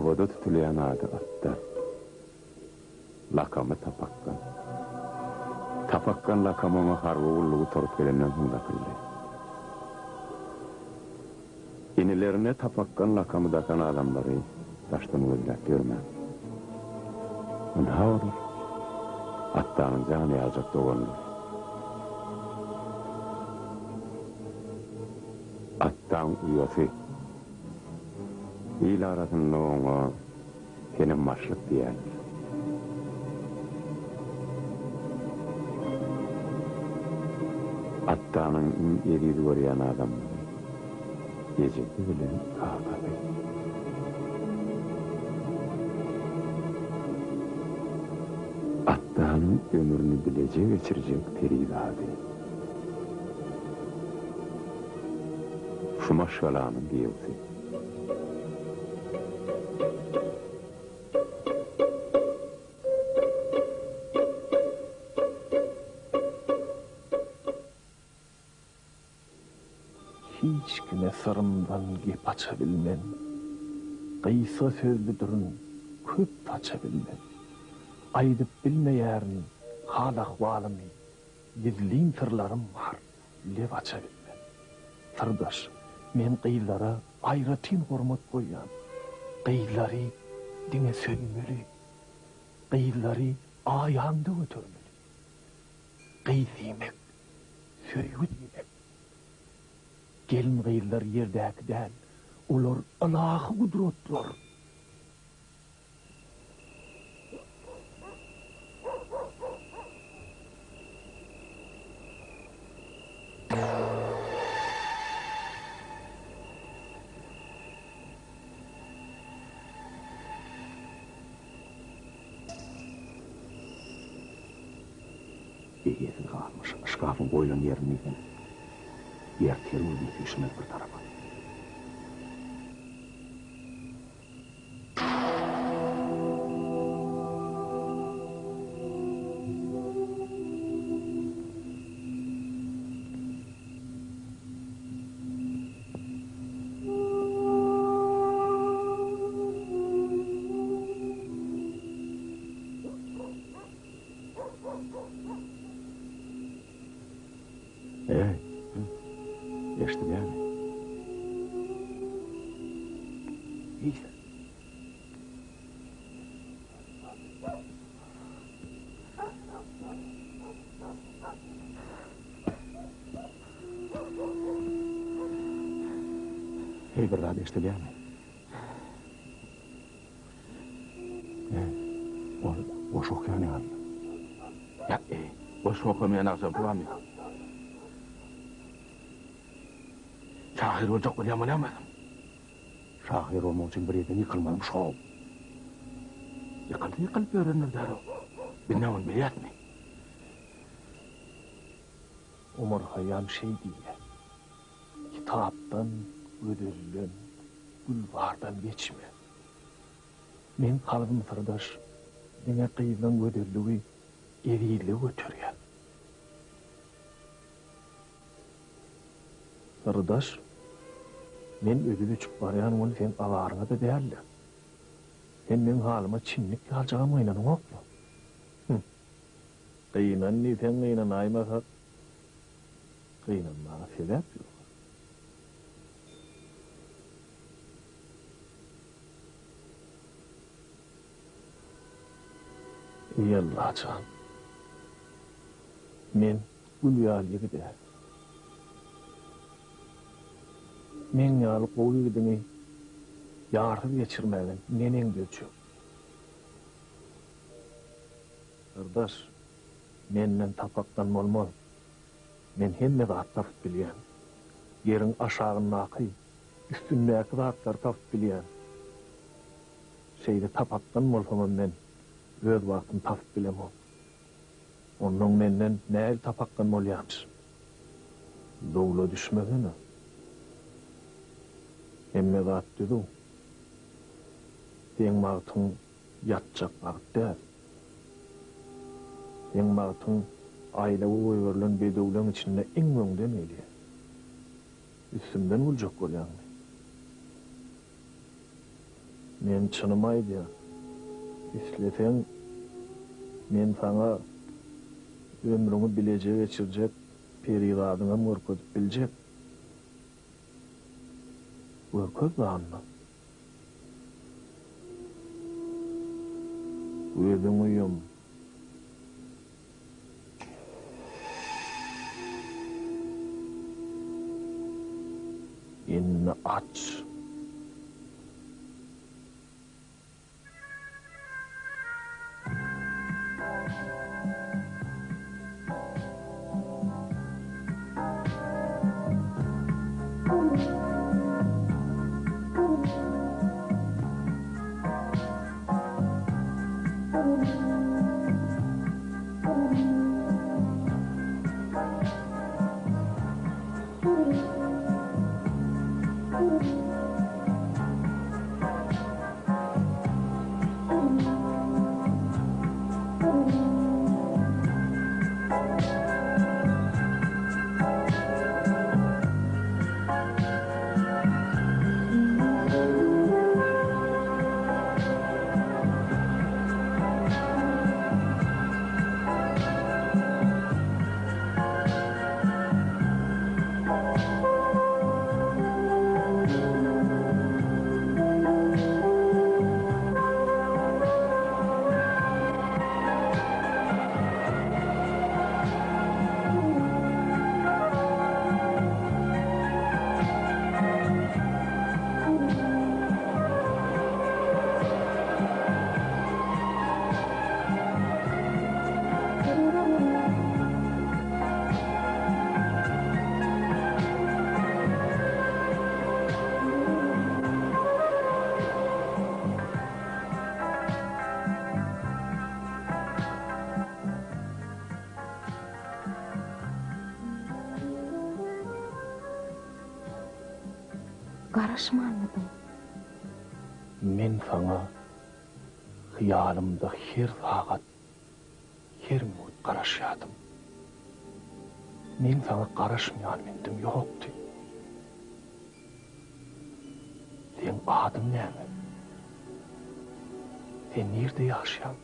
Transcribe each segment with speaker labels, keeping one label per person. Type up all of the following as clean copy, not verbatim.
Speaker 1: havada tutulayan adı atta. Lakamı Tapakkan. Tapakkan lakamını harba ulluğu torup gelenden hında kıldı. İnilerine Tapakkan lakamı dakan adamları taştan öldürüp görmem. Ona olur. Attanın canı yazıp doğanlar. Attan uyası. İl arasında ona benim maşlık diyen. Attanın eriyi görüyen adam. Geceki bile ağladı. Attanın ömrünü bilecek geçirecek peridadı. Şu maşgalanın diyevsi.
Speaker 2: Hiç kime sırımdan gep açabilmem. Kıysa sözlüdürün köp taçabilmem. Aydıp bilmeyerin hal ahvalımı. Gizliğin tırlarım var, lev açabilmem. Tırdaş, men kıyılara ayratin hormat koyan. Kıyıları dine sönmeli. Kıyıları ayağında götürmeli. Kıyı demek, söygü demek. Gelin gıyırlar yerdeki değil, ular Allah'ı kudretler. Yerin kalmış, şkafın koyulan yerini yedin. Yer terörünü düşmez bir tarafa.
Speaker 1: Geçti değil mi?
Speaker 2: İyiyse.
Speaker 1: Hey bir daha geçti değil mi? O şok yani abi.
Speaker 2: Ya o şokamayan ağzım bulam ya. Şahir olacak olayamadım. Şahir olmak için bir yerden yıkılmadım şov. Yıkılıp öğrenir der. Bilmem biliyat mı? Umar Hayyam şey diye. Kitaptan, ödülden, gülvardan geçme. Men kalbim sırdaş, dine kıyıdan ödüllüğü, eriyle götürüyor. Sırdaş, men ödülü çık barayan onu sen avarına da değerli. Sen men halıma çimlik alacağım oynadın yok mu? Kıyınan ne sen kıyınan aymasak, kıyınanlara sebep yok. İyi Allah can. Men Gülyalı'ya gider. Men yalı koyu gidini yardım geçirmedin, menen göçüm. Kardeş, menden tapaktan olmol. Men hemme vaatlar bilyen. Yerin aşağının akı, üstündeki vaatlar tap bilyen. Şeyde tapaktan molfamam men, öz vaatım tap bilemem. Onun menden näil tapaktan molyans. Doğula düşmegini. Hemme vaat düdü. Den mağtın yatacak vaat değil. Den mağtın aile uyurlan bedevlen içinde en önden eli. Üstümden olacak olan. Men çınımaydı. İslefen men sana ömrümü bilece geçirecek periladyna mörköz biljek. Mörköz anla. Özüň uyum. Inni aç.
Speaker 3: Garaşma anladım.
Speaker 2: Men sana hıyalımda her saat, her minut garaşýadym. Men sana garaşmaýan mindim ýokdy. Sen adym näme? Sen nerede ýaşaýan?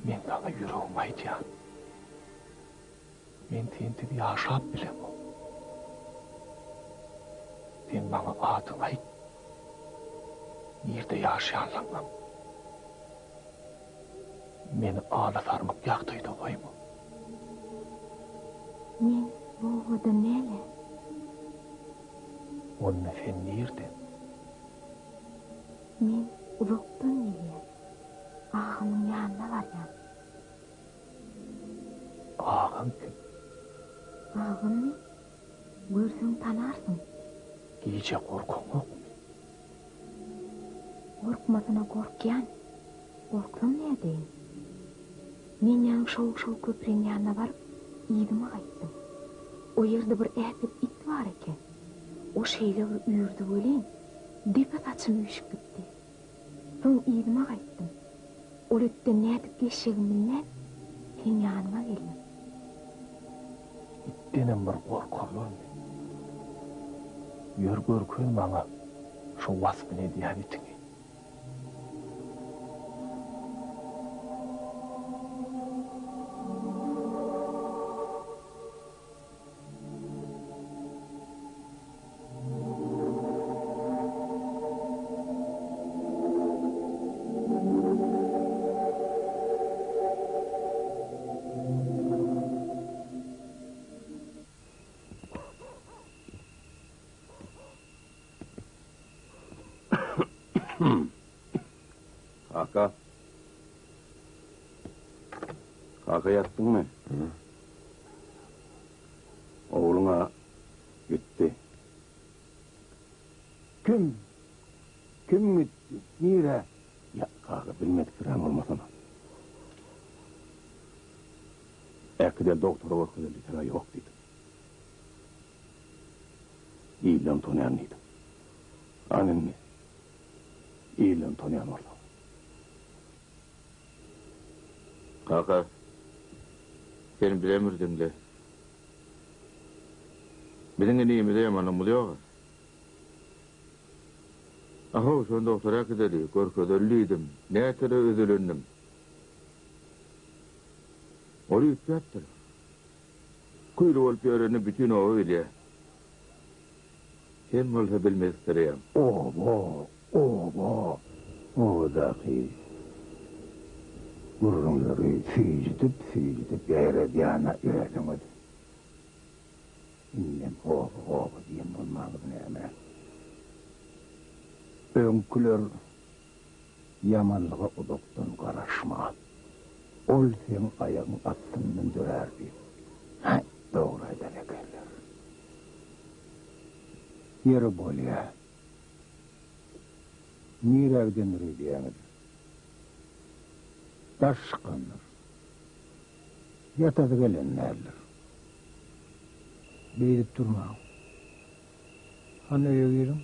Speaker 2: Men sana ýüregim aýdýan. Men seni ýaşap bilemem. Sen bana adyny aýt. Nerede ýaşaýanlaryňam? Meni ala sarmak ýagtyýda goýma.
Speaker 3: Men bu wada näle?
Speaker 2: Onda sen nerede?
Speaker 3: Men uzakdan gelýän. Ağamyň ýanyna barýan.
Speaker 2: Ağam kim?
Speaker 3: Ağammy görseň tanarsyň.
Speaker 2: Gece korkun yok mu?
Speaker 3: Korkmasyna korkýan. Korksam ne deýin? Men ýa şow köprüň ýanyna baryp, ýygyma gaýtdym. O ýerde bir ätip it bar eken. O şeýle bir üýürdi bolan, depe saçym üýşüp gitdi. Soň ýygyma gaýtdym. Ol etden nädip geçşegim bilmän, sen ýanyma geldim.
Speaker 2: İttenem bir korkulur. Görkün bana şu vasfı ne diyen itini.
Speaker 1: Kaka yattın mı? Oğluna gitti.
Speaker 4: Kim gitti? Nire?
Speaker 1: Ya kaka bilmedik falan olmasana. Ekide doktora bakıda litera yok dedi. İyilem tanıyan neydi? Annenni. İyilem tanıyan orada.
Speaker 5: Kaka, sen bilemirdin de. Bilin iyimi de yamanım oluyor. Aha şonda oturak edeli, görködelliydim, nätere özülendim. Ol üstüpdir. Kuyruğu olup yöreni bütün o öyle. Sen bolsa bilmezdireyim.
Speaker 4: O dahi. Gurrunları süyücütüp yere diyana öğretemedi. İnnem diyem olmalı neyme. Önküler yamanlığa uduktan karışma. Ol sen ayağın attından dörerdi. Doğru edene gelir. Yeri bol ya. Nirevden rüdiyanır. Taşkınır. Yatadı gelenlerdir. Beydip durma. Hani öyle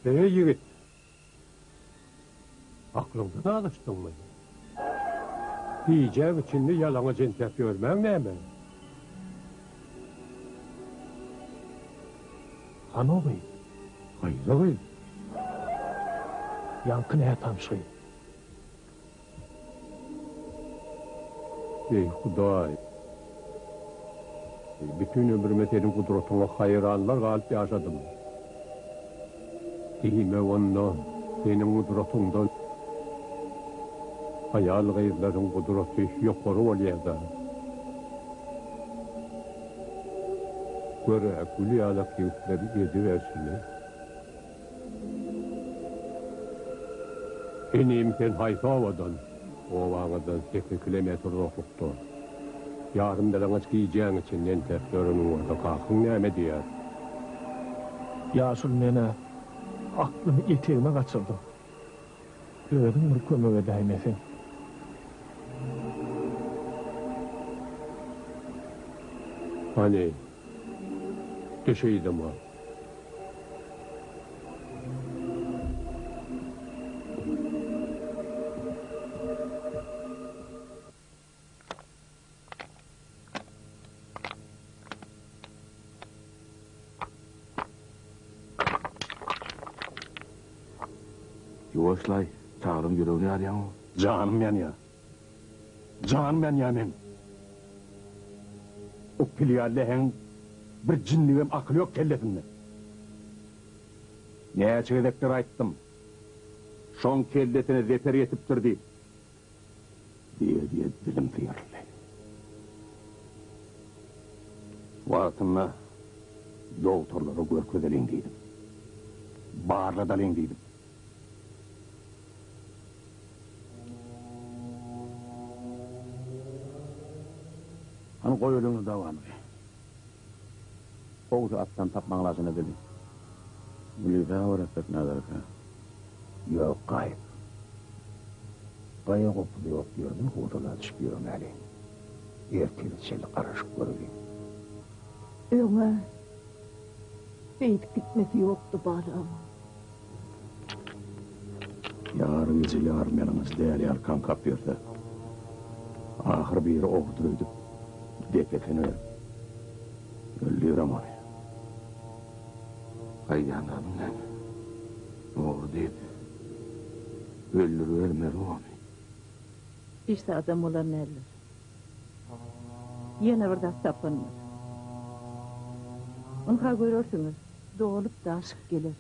Speaker 6: Ey yigit, aklımdan alıştın mı? Diyeceğim içinde yalana cintep görmem ne mi?
Speaker 2: Hano bey,
Speaker 6: Hayır bey.
Speaker 2: yankı neye tanışayı?
Speaker 6: Ey Huday. Bütün ömrüme senin kudretine hayranlar kalıp yaşadım. Dime ondan, senin kudretundan. Hayal gayırların kudreti yukarı olyada. Göre kulü alak yüzleri yediversini. Enim sen Hayfavadan, Ovağıdan 8 kilometre uzaklıkta. Yarım dalağaç giyeceğin için nenteflörünün orada kalkın neyme diyer.
Speaker 2: Yaşıl mene aklımı eteğime kaçırdı. Öğün bir kömöge değmesin.
Speaker 6: Hani, düşeydim o.
Speaker 5: Yuvaşlay, çağırım yüreğini arayan o.
Speaker 1: Canım ben ya. Canım ben ya men. O piliyallehen bir cinliğim akıl yok kelletinde. Neye çeydekler ayttım. Şon kelletine zeper yetiptir diye dilim tıyırlı. Vaatınla doktorları görködeleyin deydim. Bağırladaleyin deydim. Hani koy ölümü davanı. Koğuzu attan tapman lazım dedi. Mülife öğretmek nedir ki? Yok kayıp. Kaya koptu yok diyordum, kurtula çıkıyorum Ali.
Speaker 4: erteli karışık görüyor.
Speaker 7: Öňe beýdip gitmesi ýokdy balam.
Speaker 1: Yarı gece yarım yanımız değerli yarkan kapıyordu. Ahır bir yere oğduruydu. Deketini verip. Öldürüm onu.
Speaker 5: Ayyananın lan. Oğru deyip. Öldürü vermeli onu.
Speaker 7: İşte adam olan eller. Yine bir de tapınır. Onka görürsünüz, doğulup da aşık gelir.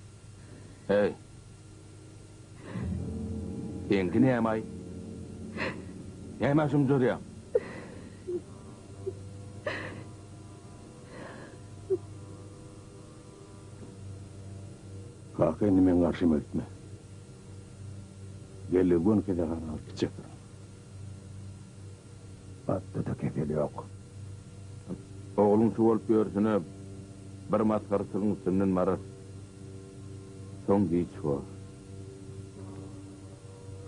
Speaker 5: Hey. Enki ne yemay? Yemasım zorya.
Speaker 1: Kalk endimen karşıma gitme. Gelli gün kede kan alıp gidecektir.
Speaker 4: Battı da kefeli yok.
Speaker 5: Oğlum şu olup görsüne bir maskarısının üstünden marar. Son giyiş var.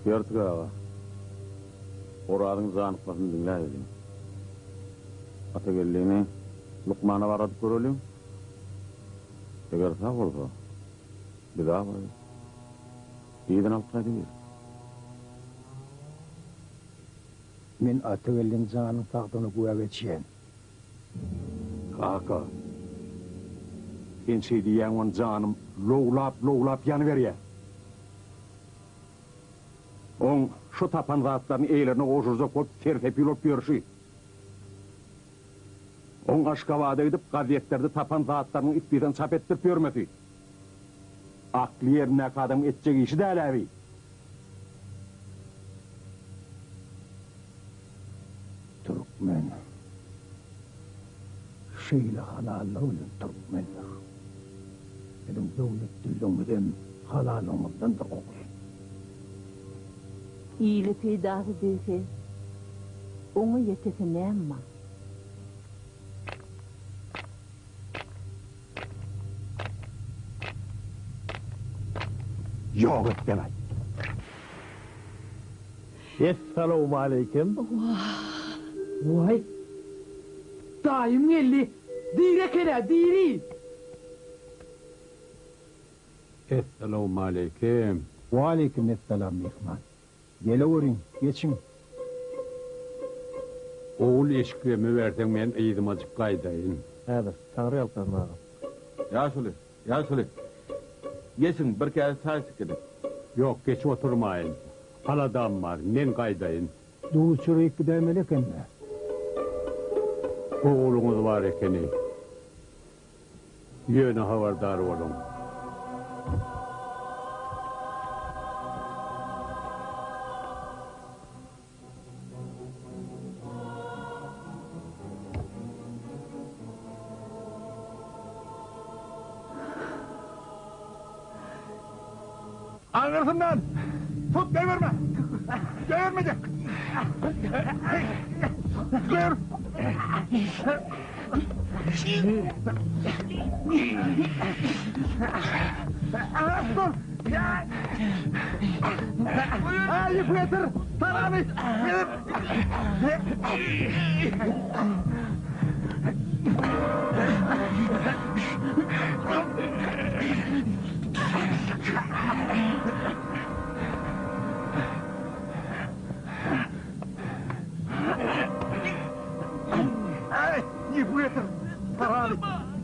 Speaker 1: Yırtık ağa. Oradın zanıklarını dinleyelim. Atagelliğini Lukman'a varadık görelim. Eğer sağ olsa bir daha var. İyiden altına değil.
Speaker 4: Men Atıgel'in zanın tahtını kuya geçiyen.
Speaker 1: Kaka. Gençi diyen on canım loğlap yanıveriyor. On şu tapan rahatların eylerine oğuzurza koyup tertepil olup görüşü. On aşkavada edip gaziyetlerde tapan rahatlarının ipbiden çap ettirip görmedi. Aklı yerine kadın edecek işi de alevi.
Speaker 4: Türkmen. Şeyle halalla olun Türkmenler. Benim devlet diliminden halal olmaktan da korkuyor.
Speaker 7: İyili peydası değilse, onu yetesi ne emma?
Speaker 1: Yok et demez.
Speaker 2: Esselamu aleyküm.
Speaker 8: Vay. Daim geldi. Direk hele, diri.
Speaker 6: Esselamu aleyküm.
Speaker 4: Ve aleykümselam Mehman. Geliverin, geçin.
Speaker 6: Oğul eşkilemi verden men iyiydim acık kaydayın.
Speaker 2: Evet, Tanrı yalkan ağam.
Speaker 5: Ya şöyle. Geçin bir kere sağ sıkıdım.
Speaker 6: Yok geç oturmayın. Haladam var, men kaydayın.
Speaker 4: Doğu çürüyüp gidemelik emme.
Speaker 6: Oğlunuz var ekeni. Yöne havardar olun.
Speaker 2: Arkasından! Tut, devirme! Devirmeyecek! Devir! Dur! Yıkı getir! Tarağını! Gelir! Yıkı getir! Tarağını!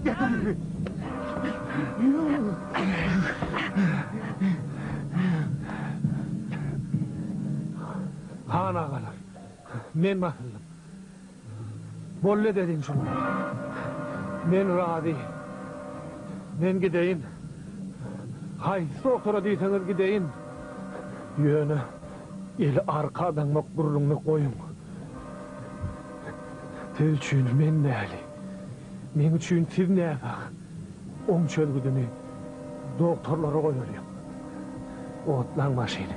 Speaker 2: Getir yıkı! Han ağalar, men mahallım. Bolle dedin şunu. Men razı. Men gideyin. Hay, doktora deyseniz gideyin. Yöne, el arkadan makburluğunu koyun. Siz üçün men näli? Men üçün siz ne bak? On çölgüdünü doktorlara koyuyorum. Otlan maşini.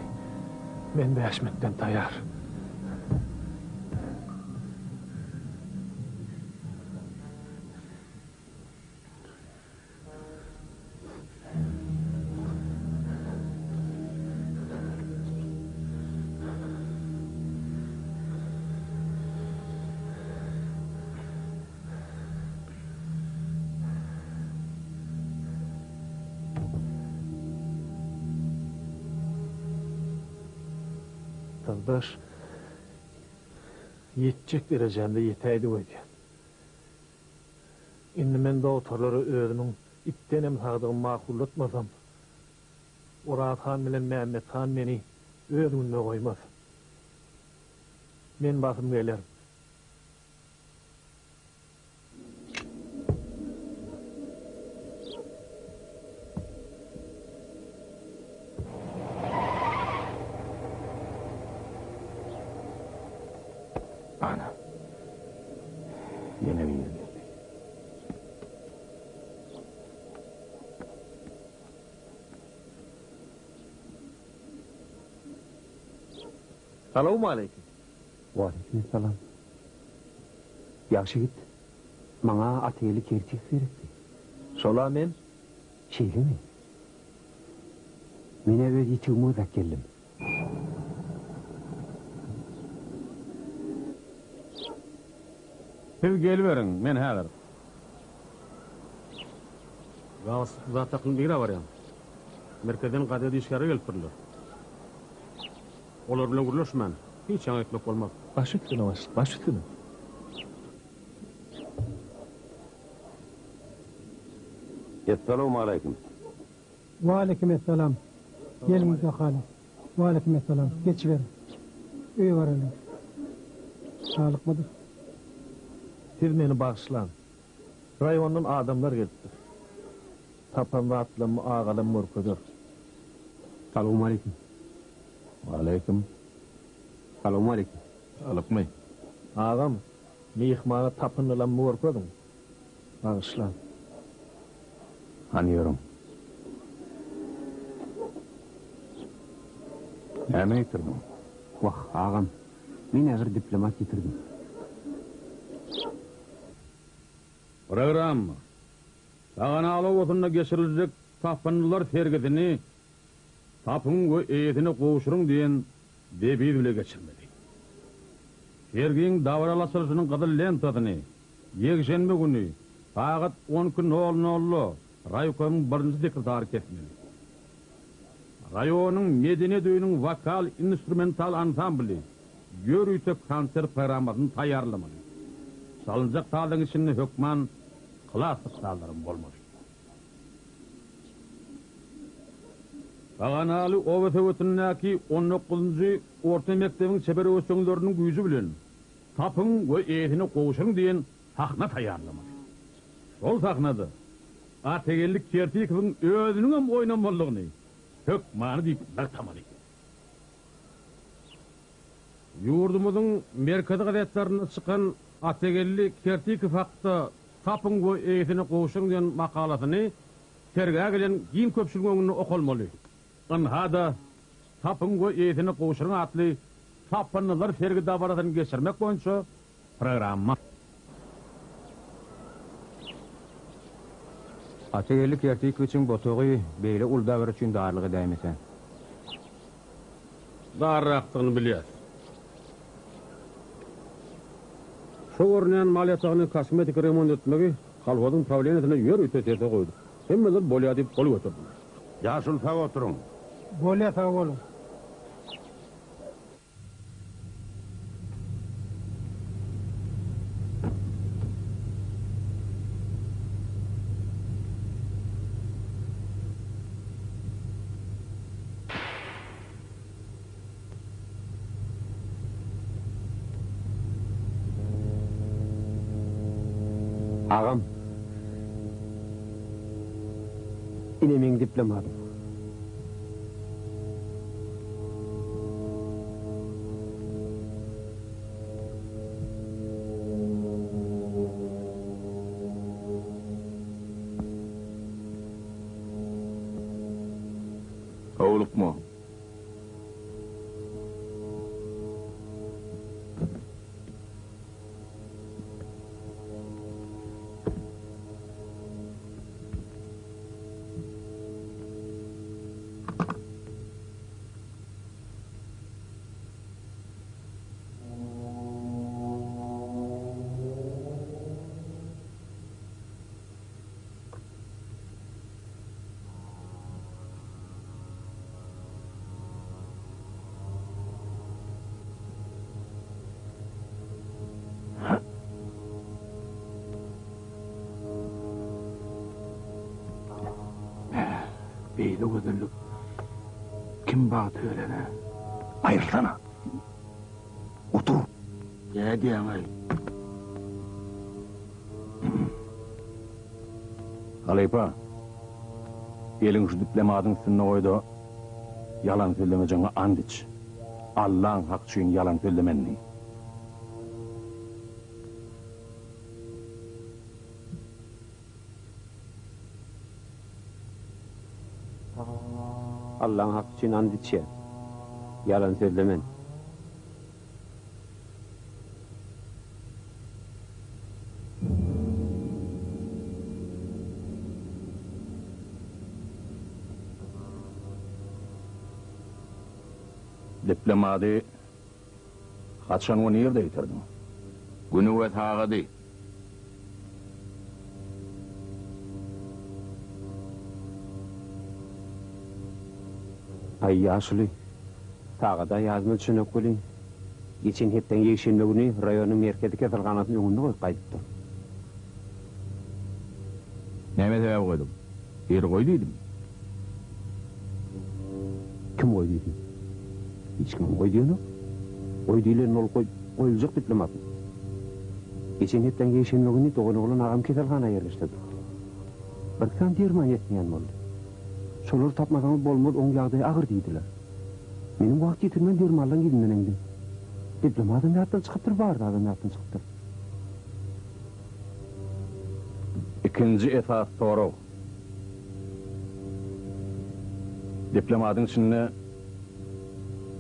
Speaker 2: Men 5 minuttan tayar. tıldaş yetecek derecende yeteydi oydu. Indi men doktorları özümün iptenem sağdığım makullatmasam, Urat Han bilen Mehmet Han meni özümünde koymaz. Men basım gelerim.
Speaker 1: Ana. Yine bir yer geldi.
Speaker 2: Salamu aleyküm.
Speaker 9: Aleykümselam. Yaxşı git. Maňa ateli kertik berdi.
Speaker 2: Sola men
Speaker 9: Şeýlemi? Mene öz ýetigime uzak geldim.
Speaker 6: Siz geliveriň, men häzir. Zataqyň biri barýan. Merkezden gadady işgäre gelip durlar. Olar bilen gürleşmän. Hiç ýaňy etmek bolmaz.
Speaker 2: baş üstüne baş üstüne.
Speaker 1: Esselamu aleyküm.
Speaker 10: Aleykümselam. Gelin bakalım. Aleykümselam. Geçiver. Üye var öyle. Sağlık mıdır?
Speaker 2: Siz meni bağışlan. Rayondan adamlar gelipdir. Tapan rahatlam, ağalım mürküdür.
Speaker 9: Salamu aleyküm.
Speaker 1: Aleyküm.
Speaker 9: Salamu aleyküm.
Speaker 1: Alıkmay.
Speaker 2: Ağam, mihmana tapınılan mürküdüm. Bağışlan.
Speaker 1: Anıyorum. Näme ýetirdiň?
Speaker 9: Wah, ağam. Men ägir diplomat ýetirdim.
Speaker 6: Program. Sagana alıp otunda geçirilecek tapınlar sergidini, tapın we eýetini gowuşuryň diýen debi bile geçirmedi. Sergiň dawralaşyrynyň gadyr lentasyny ýekşenbe güni sagat 10:00 Raykomyň birinji sekretary kesmeli. Rayonyň medeniýet öýüniň vokal instrumental ansambly Ýörüýtek konsert programmasyny taýýarlamaly. Salınjak talyň içinde hökman klassik talylarym bolmaly. Saganaly Owetewetindäki 19-njy orta mektebiň çeber ösüňleriniň güýji bilen tapyň we eýetini gowuşuryň diýen hakna taýýarlamaly. Şol haknada Ategellik Kertikowyň özüniň hem oýnamalygyny hökmany diýip bartamaly. Ýurdumyzyň merkezi gazetlerine çykan Ategellik Kertikow hakda tapyň we eýetini gowuşuryň diýen makalasyny tergä gelen giň köpçüligiň öňünde okulmaly. Anhada tapyň we eýetini gowuşuryň atly tapynlar sergi dabarasyny geçirmek boýunça programma.
Speaker 9: Ategellik Kertik üçin botogy beýle uldabar üçin darlygy dämesen.
Speaker 6: Darrakdygyny bilýär. Şu görnen maliýatyny kosmetik remont etmegi halwadyň problemine ýörüýte goýdy. Hemmeler bolýar diýip bolup oturdy.
Speaker 1: Ýaşyl taw oturuň.
Speaker 10: Bolya sağ olun.
Speaker 9: Ağam. Ine men diplomatym.
Speaker 1: Owlukma.
Speaker 4: Beýle gözellik kim bagy tölerene?
Speaker 1: Aýryrsana. Otur.
Speaker 4: Ýa diýeňi.
Speaker 1: Halypa. Eliň şu diplomatyň üstüne goýdy. Yalan söylemejeňe and iç. Allah'ın hak üçin yalan söylemenni.
Speaker 9: Allah'ın hak için and içe. Yalan söylemen.
Speaker 1: Diplomaty kaçan onu yerde yitirdim.
Speaker 5: Günü ve tağıdı.
Speaker 9: Ay yaşlı. Tağda yazma düşünüp gelin. Geçen hepten yeşilme günü rayonun merkezi kesilganatın önünde koyup kaydıptı.
Speaker 5: Neme sebep koydum? Bir koyduydum.
Speaker 9: Kim koyduydu? Hiç kim koyduğunu? Koyduylerin ol koyulacak diplomatın. Geçen hepten yeşilme günü doğun oğlan ağam kesilgana yerleştirdi. Bir kan dirman yetmeyen oldu. Şolar tapmadan bolmaz on yağdayı ağır deydiler. Benim vakt getirmen dirmanlan gidinden engdim. Diplomatın hayattan çıkıptır, vardı adam hayattan çıkıptır.
Speaker 1: İkinci esas soru. Diplomatın içinde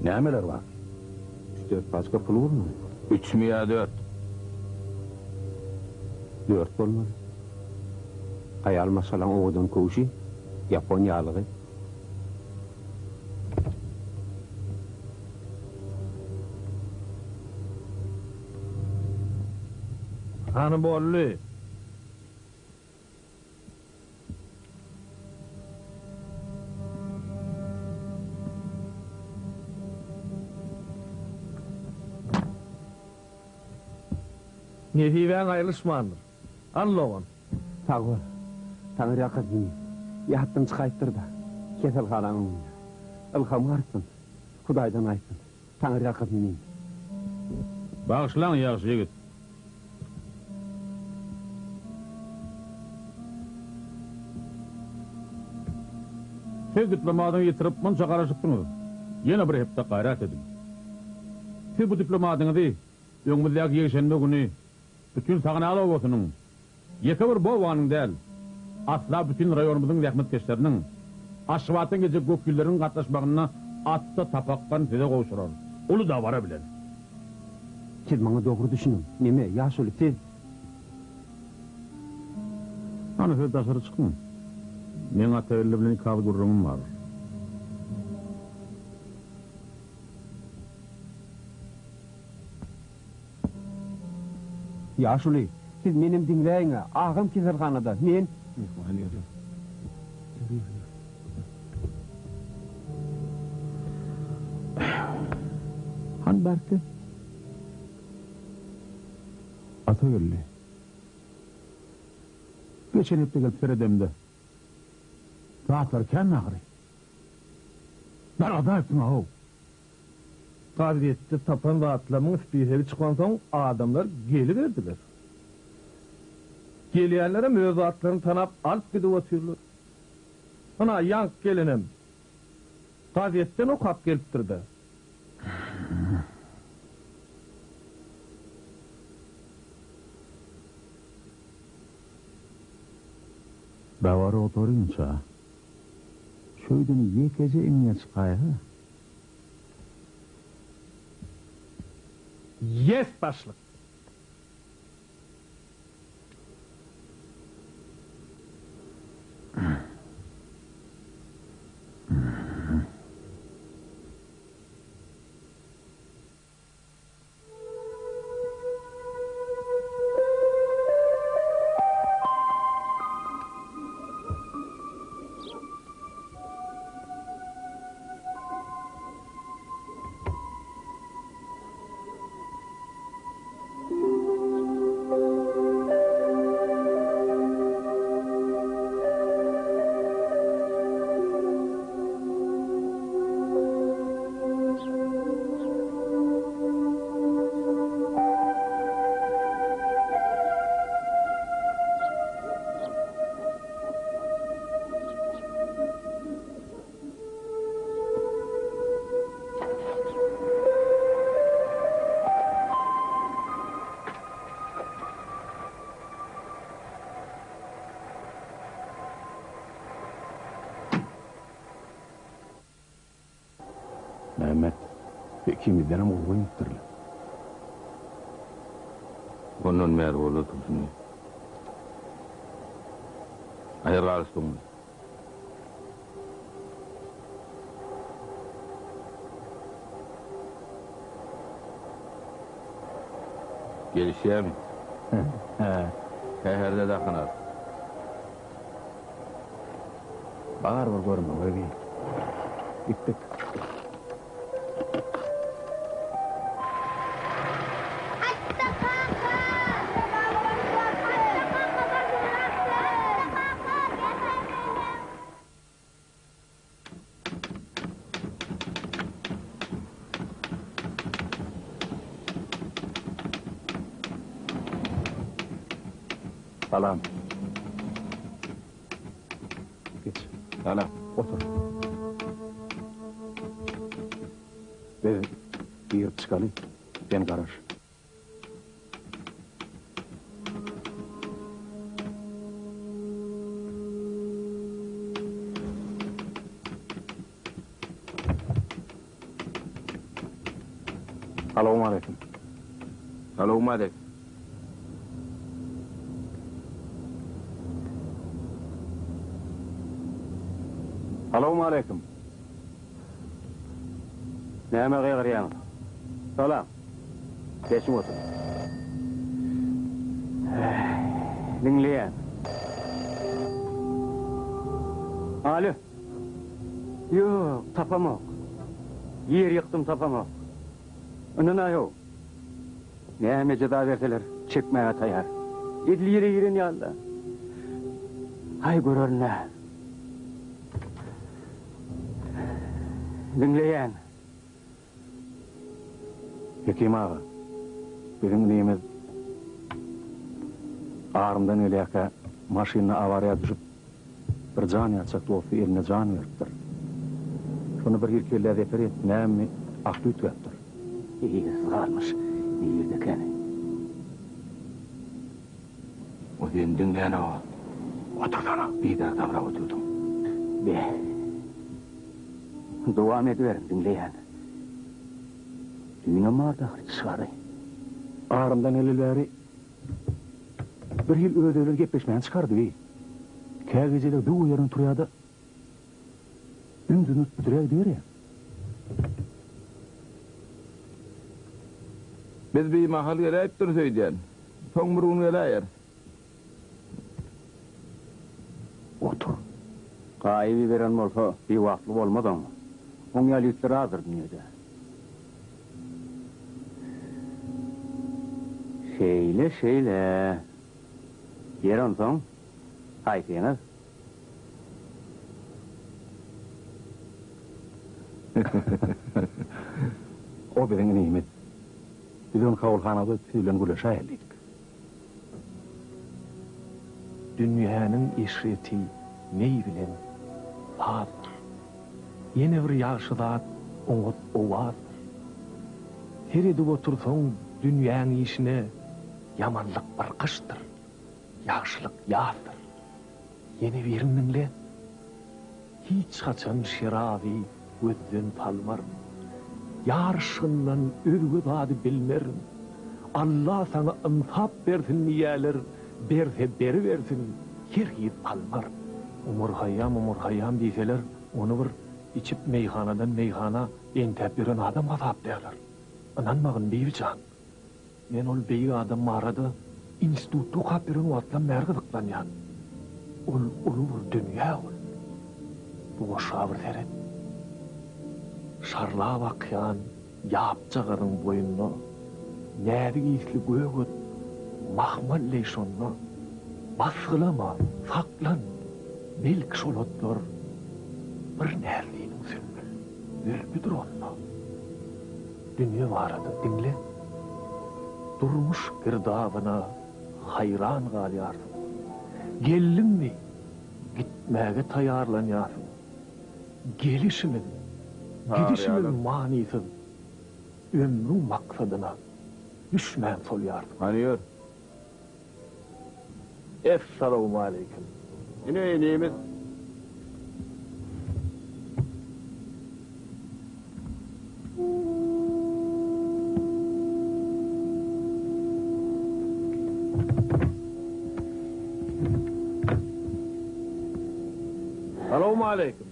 Speaker 1: nemeler var?
Speaker 9: 3-4 başka pul var mı?
Speaker 5: 3 mi ya 4?
Speaker 9: 4 olmadı. Hayal masalan oğudan kovuşu, Yaponyalığı.
Speaker 2: Hanı bollu. Nefiven ayrılışmandır. Anlağın.
Speaker 9: Tağır, Tanrı yakadını, yahtın çıkayttır da, kesel kalanın. Ilhamı artsın, Kudaydan aytsın, Tanrı yakadını.
Speaker 6: Bağışlan yaxşı yigit. Siz diplomatyny ýitirip munça garaşypdyňyz. Ýene bir hepde gaýrat edin. Siz bu diplomatyňyzy öňümüzdäki ýeşenme güni bütün saganaly owasynyň, ýeke bir bowanyň däl, asla bütün raýonumyzyň rahmetkeşleriniň, Aşgabatyň gece gökgülleriň gatnaşmagyna atda tapakdan size gowşurar. Ulu da bara bilen.
Speaker 9: Siz bana doğru düşünün. Neme, yaşlı siz?
Speaker 6: Ana siz daşarı çıkın. Men ataylı bilen kal gurrumum var.
Speaker 9: Yaşlı, siz benim dinleyin. Ağam keselhanada. Men...
Speaker 6: Han berkti? Ataylı. Geçen hepte gelip seredemde. Rahatlar ken nağırı. Ben adayıptın ahu.
Speaker 2: Qadriyetli tapan rahatlamın üstüyeli çıkan son adamlar geli verdiler. Geliyenlere mevzuatlarını tanap alıp gidip atıyorlar. Ana yank gelinim. Qadiyetten o kap geliptirdi.
Speaker 6: Bavarı oturunca şöydünü yekece emniyet çıkaya.
Speaker 2: Yes başlık.
Speaker 1: Kimizden ama olmayın türlü.
Speaker 5: Ondan mer bolu tutsun. Ayar alsın. Gelişeyim. Herde de kanar.
Speaker 1: Bağır var görme böyle. Gittik. Salam. Geç. Salam. Otur. Ve bir çıkalı. Ben karar. Selamun aleyküm.
Speaker 5: Selamun aleyküm.
Speaker 1: Selamun aleyküm.
Speaker 9: Näme gıyrýan? Salam. Geçim otur. Dinleyen. Alo. Yok, tapamak. Yer yıktım tapamak. Önüne yok. Näme ceza verseler çekmeye tayar. Edil yere giren yanda. Hay görörne. Dinleyen.
Speaker 1: Hekim ağa, bizim neyimiz ağrımdan öyleyaka maşinine avaraya düşüp bir can yatsak dostu eline can veriptir. Şunu bir hirkelle defer et, näme aklı ütüyaptır.
Speaker 9: İyi kalmış. İyi de kene.
Speaker 5: O sen dinleyen o.
Speaker 1: Otur sana.
Speaker 5: Bir daha davra oturdum.
Speaker 9: Be. Devam ediverin dinleyen. Düğüne marda çıkarayım.
Speaker 1: Ağrımdan elileri bir yıl ödölür gepleşmeyen çıkardı. Kâr geceler bir uyarın turuyada ündünü tutturuyor diyor ya.
Speaker 5: Biz bir mahal gelip dur söyleyen. Son burun gelir.
Speaker 1: Otur.
Speaker 9: Kayıbı veren olsa bir vakti olmadan mı? On yalıkları hazır dünyada. Şeyle. Yer onsan, haytiyeniz.
Speaker 1: O benim nimet. Biz onu kavulhanada tüylen güleşe eldik.
Speaker 2: Dünyanın işreti ney bilen vardır. Yine bir yaşıda oňat o vardır. Her edip otursaň dünyanın işine yamanlık bir kıştır. Yaşlık yağdır. Yeni birinle hiç kaçan şiravi gözden palmar. Yarşından örgü badı bilmerim. Allah sana ımsap versin niyeler, berse beri versin, her yiğit palmar. Umur hayyam deyseler, onu bir içip meyhanadan meyhana entep biren adam azap derler. Ananmagın beybican. Men ol beyi adam marada instituttu kapirin watlan mergıdıklanyan. Ol bir dünya ol. Bu şabır teret. Şarla bakyan, yapçağırın boyunna, nädi giysli göğüt, mahmalleyşonna, basgılama, saklan, belki şolotlar, bir närliğinin sünmül, ülbüdür onna. Dünya varada dinle, durmuş girdabına hayran galyarsın. Geldin mi, gitmege tayarlanyarsın. Gelişimin, gidişimin manisi, ömrün maksadına düşmän solyarsın.
Speaker 5: Anıyor.
Speaker 2: Esselamu aleyküm.
Speaker 5: Yine neyimiz?
Speaker 2: aleyküm.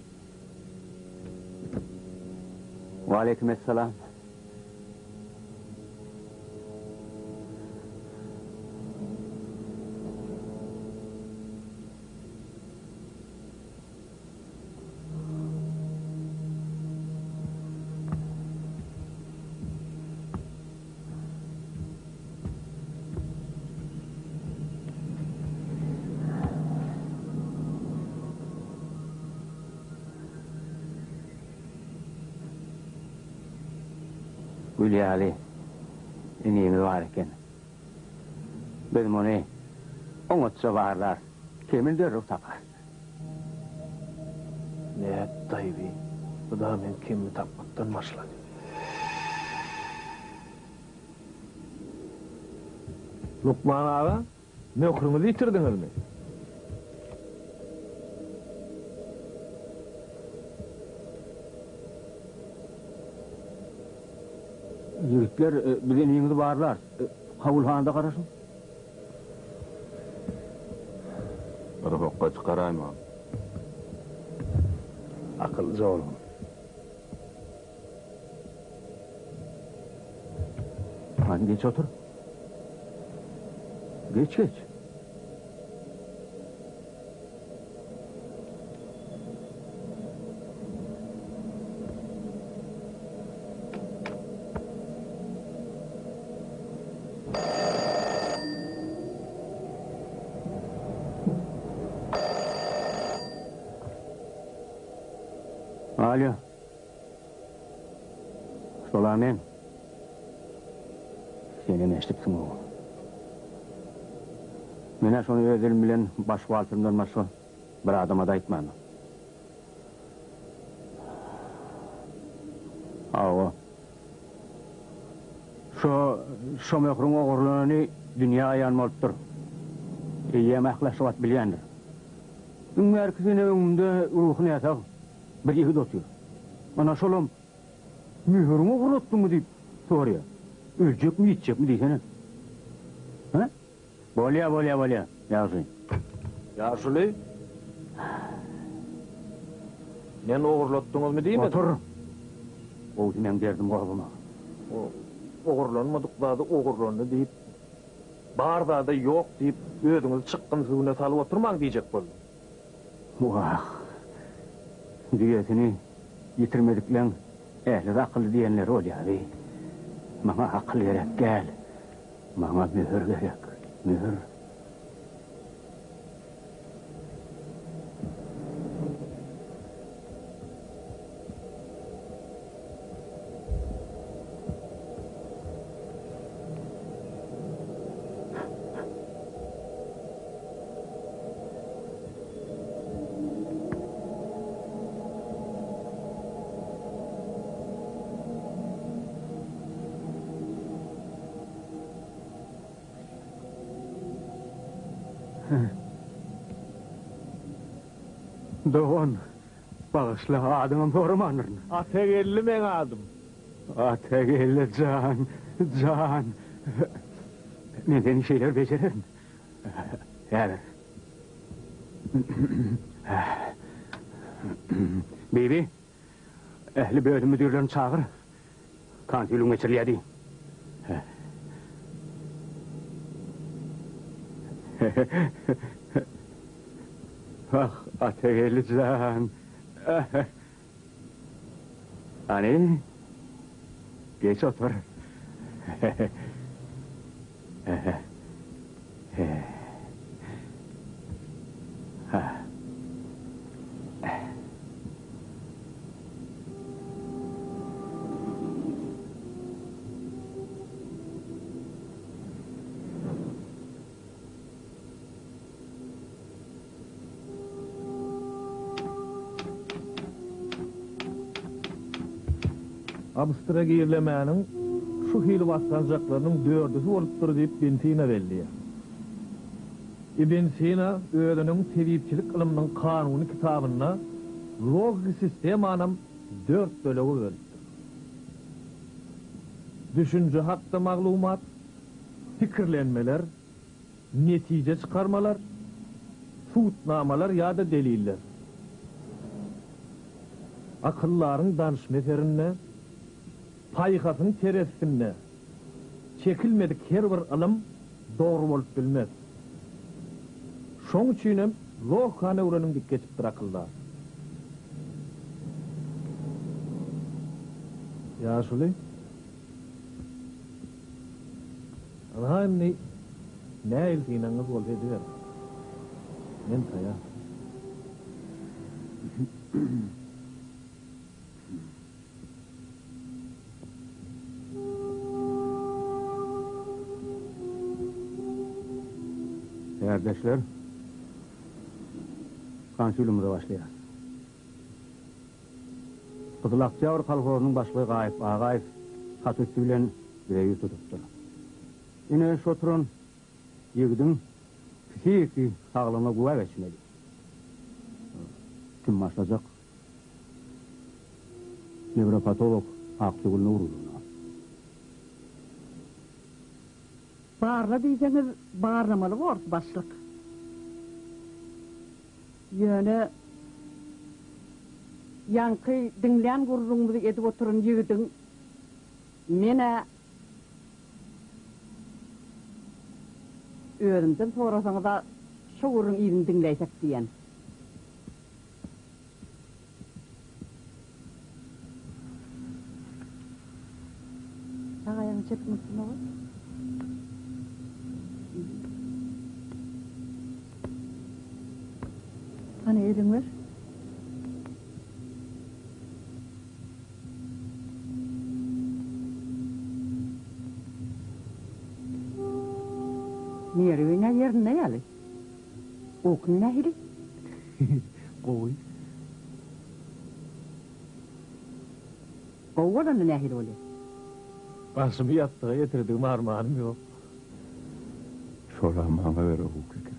Speaker 9: Ve aleykümselam. Hülya Ali, iniyimi var eken. Benim onu onutsa varlar, kimin dörrük tapar.
Speaker 2: Ne dayı, bu da men kimmi tapmaktan başladı. Lukman ağa, möhrünüzü yitirdiniz mi?
Speaker 9: Yigitler bilen iyinizi varlar, Havulhan'da karasın.
Speaker 5: Rıfakka çıkarayım abi.
Speaker 2: Akıllıca olun.
Speaker 9: Hadi geç otur. Geç. Alo. Sola men. Seni eşitsin o. Mene şonu ödelim bilen başka altından başka bir adama da aytmam. Awa. Şu möhrün oğurluğunu dünya ayanmalıdır. İyiyem ahlaşıvat bilyendir. Dün herkesin evimde ruhunu yatak. Bir yıkıd otuyor. Ana şolum, mühürümü kuruttun mu deyip soruyor. Ölecek mi, yiyecek mi diysene. Ha? Bolya. Yazın.
Speaker 2: Yaşlı. Men oğurlatdınız mı deyim?
Speaker 9: Otur. O men derdim oğluma.
Speaker 2: Oğurlanmadıklarda oğurlandı deyip, barda da yok deyip, ödünüz çıkkın suyuna salıp oturman diyecek boldu.
Speaker 9: Vah. Düyesini yitirmediklen ehli akıllı diyenler oluyor abi. Bana akıl gerek gel. Bana mühür gerek. Mühür. Doğan, bağışla adımın doğrumanırın.
Speaker 2: Ategelli men adım.
Speaker 9: Ategelli can. Neden şeyler becererim? Evet. Bibi, ehli bölüm müdürlerini çağır. Kantilun geçirliyedi. Ah, ategelli can. Hani, geç otur.
Speaker 2: Abstra giyirlemenin şu hili bastancaklarının dördüsü olupdur deyip Ibn Sina belliye. Ibn Sina öğrenin tevhidçilik ilminin kanuni kitabına logik sistem anam 4 bölüğü bölüptür. Düşünce hakkında maglumat, fikirlenmeler, netice çıkarmalar, suutnamalar ya da deliller. akılların danışma eferinne, paykasın teressinne, çekilmedik her bir alım doğru bolup bilmez. Şoň üçinem lohkana uranın dik geçipdir akıllar. Ya şuli? Anahani ne iltinanız bol ediyor. Men taya.
Speaker 9: Kardeşler, konsülümüze başlayalım. Kızılakçıavur kalkorunun başlığı Gayip Ağayip Hatüstü bilen bireyi tutuptur. Yine şoturun yigidin psiki sağlığına güve geçmeli. Kim başlayacak? Nevropatolog Aktügül'ün uğruna.
Speaker 7: Bağırla diyeceğiniz bağırlamalı bu orta başlık. Yöne yankı dinleyen gururumuzu edip oturun yigidin mene öğrümden sonrasına da şu gururun iyirini dinleysek diyen. Ağayanı çekmişsin oğlum. Hani elin ver. Nereye yerine yalı? Okun nehri?
Speaker 2: Koy.
Speaker 7: Kovadan nehri öyle.
Speaker 2: Başımı yattığa getirdiğim armağanım yok.
Speaker 1: Şola bana ver o hukuki.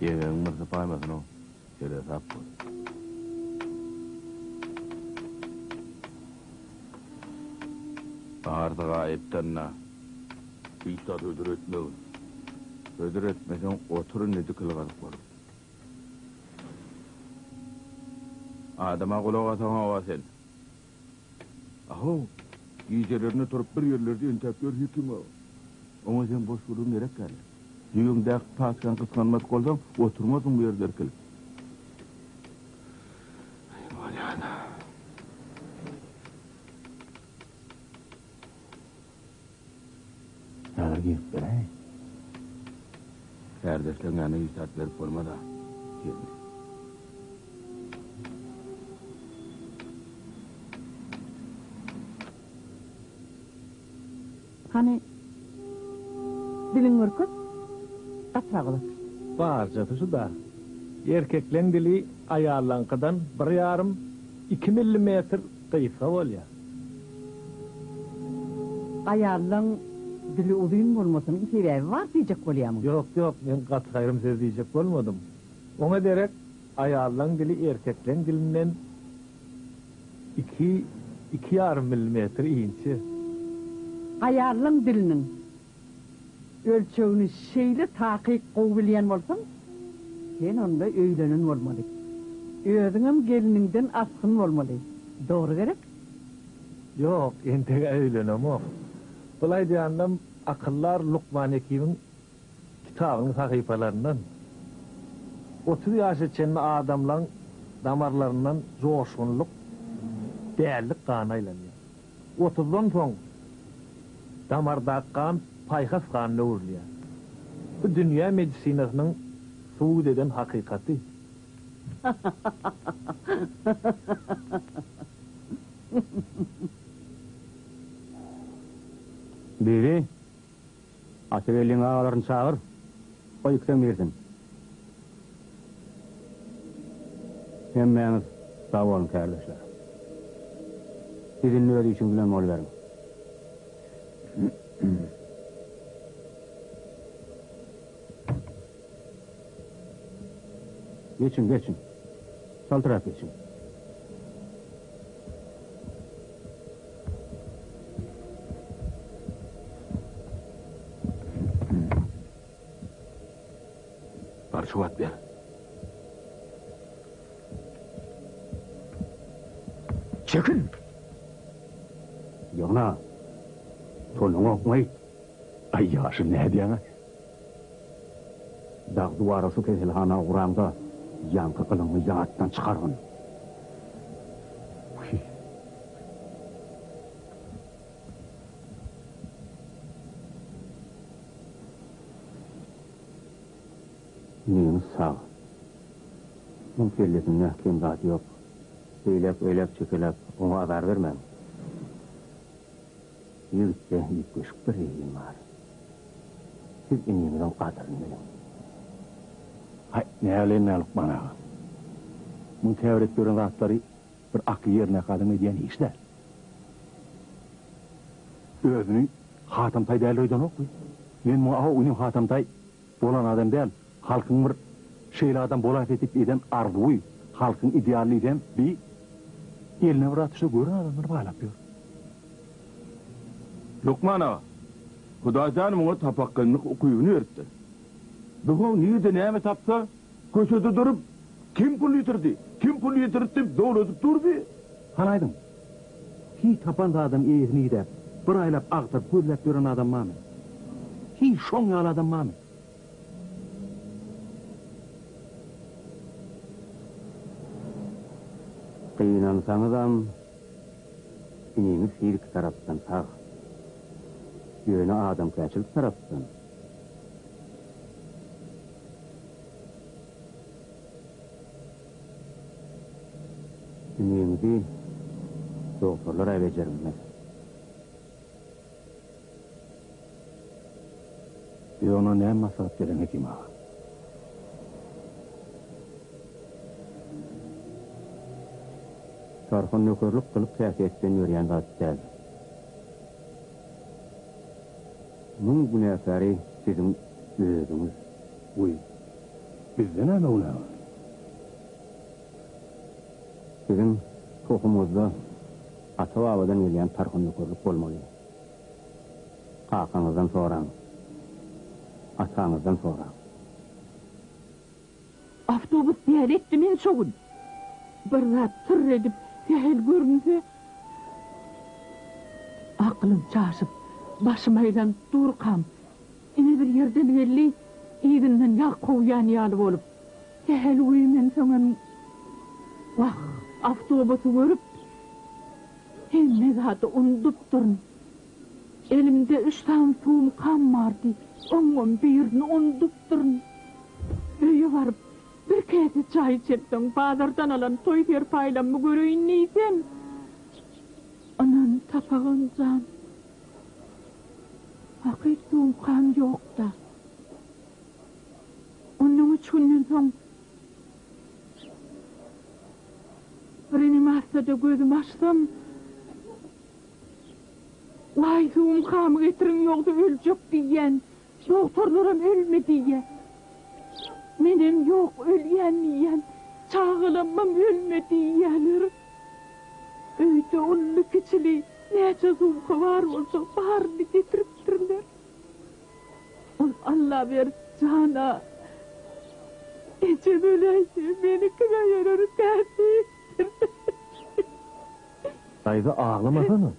Speaker 1: Yeğenin mırsı paymasın o. Şöyle sap koy. Ağırdığa eptenna. İstat ödür etmeyin. Ödür etmesen oturun ne dikilgadık olur. Adama kulağa sana sen. Aho, giyecelerine turup bir yerlerde intep gör hüküm o. Ama sen boş vurun gerek gel. Yüğümde paskan kıskanmaz kolsam oturmazsın bu yerde erkelik. Eyvallah. Nerede giyip berey? Kardeşlerin yanına istat verip olma da. Gelmiş.
Speaker 7: Hani dilin ürküp kaçra kılıp.
Speaker 2: Barcası da erkeklerin dili ayarlankıdan 1,5-2 millimetre kıyısa ol ya.
Speaker 7: Ayarlan dili uzun olmasının sebebi var diyecek olayamın.
Speaker 2: Yok ben katgayrım söz diyecek olmadım. Ona derek ayarlan dili erkeklerin dilinden 2,5 millimetre inçi.
Speaker 7: Ayarlan dilinin ölçeğini şeyle takip kovalayan olsan sen onda öğlenin olmalı. Özünüm gelininden askın olmalı. Doğru gerek?
Speaker 2: Yok, entege öğlenem o. Bulay diyanlam akıllar Lukman Ekim'in kitabının sahipalarından. 30 yaş içinde adamların damarlarından coşkunluk, değerlik kanaylanıyor. 30'dan son damarda kan paykas kanına uğurluyor. Bu dünya medisinasının suud eden hakikati.
Speaker 9: Biri, Ategelliğin ağalarını çağır, koyuktan versin. Hemmeniz sağ olun kardeşler. Sizin nöbeti için bilen mol verin. Geçin. Sol taraf geçin.
Speaker 1: çuvat ver.
Speaker 9: Çekil. Yana. Tonun okmayı.
Speaker 2: Ay yaşı ne diyene?
Speaker 9: Dağ duvarısı kesilhana uğranda yankı kılını yağıttan çıkarın. Neyiniz sağ. Bu kelletin nehkem zat yok. Öylep çökelep ona haber vermem. Yürütte ilk köşk bir eyim var. Siz inimden kadırın bilin.
Speaker 2: Hay ne aleyim ne alıp bana. Bu tevret gören zatları bir aklı yerine kadın ediyen işler. Özünün hatamtay değerli oydan okuy. Men bu ağa unim hatamtay bolan adam değil. Halkın bir şeyli adam bolat etip eden arzuy. Halkın idealli eden bir eline bir atışta gören adamları bağlap yor.
Speaker 1: Lokman ağa, Hudacan ona tapakkanlık okuyunu öğretti. Bugün neyde neyme tapsa, köşede durup, kim pul yitirdi deyip doğrulup dur bir.
Speaker 2: Hanaydım. Hi tapan da adam iyisini gider. Bir aylap ağtırıp gözlep gören adam mami. Hi şon yal adam mami.
Speaker 9: Kıyınansanızam, inimiz iyilik taraftan sağ. Yöne adam kaçılık taraftan. Inimizi doktorlar becermez.
Speaker 2: Ona ne masraf gelen hekim ağa.
Speaker 9: Tarhon nökörlük kılıp tehditten yürüyen zat değil. Bunun günahkarı sizin özünüz.
Speaker 2: Uy, bizden ne ola?
Speaker 9: Sizin tohumuzda ata babadan gelen tarhon nökörlük olmalı. Kakanızdan sonra, atanızdan sonra.
Speaker 7: Avtobus diyel etti men şoğun. Bir zat tır edip diyel görünse aklım çaşıp başım aylan durkam. Ine bir yerden gelli iğdinden yak kovuyan yalı olup diyel uyumen soňan vah avtobusu görüp hemme zatı undup durun. Elimde 3 tane suum kan vardı. Oňam birini undup durun. Öýe barıp bir kese çay içepden bazardan alan toy fer paylamı göröýin neysem. Anan tapagın can. Hakik suum kan yok da. Onun 3 günden soň reanimasiyada gözüm açsam vay suum kamı getirin yoksa öljek diýen. Doktorlaram ölme diye. Menem yok ölýän diýen. Çağılamam ölme diýerler. Öýde only kiçili näçe suum var bolsa baryny getiripdirler. Allah ber cana. Ece öleýse meni kime yarar derdi.
Speaker 2: Dayda ağlamasana.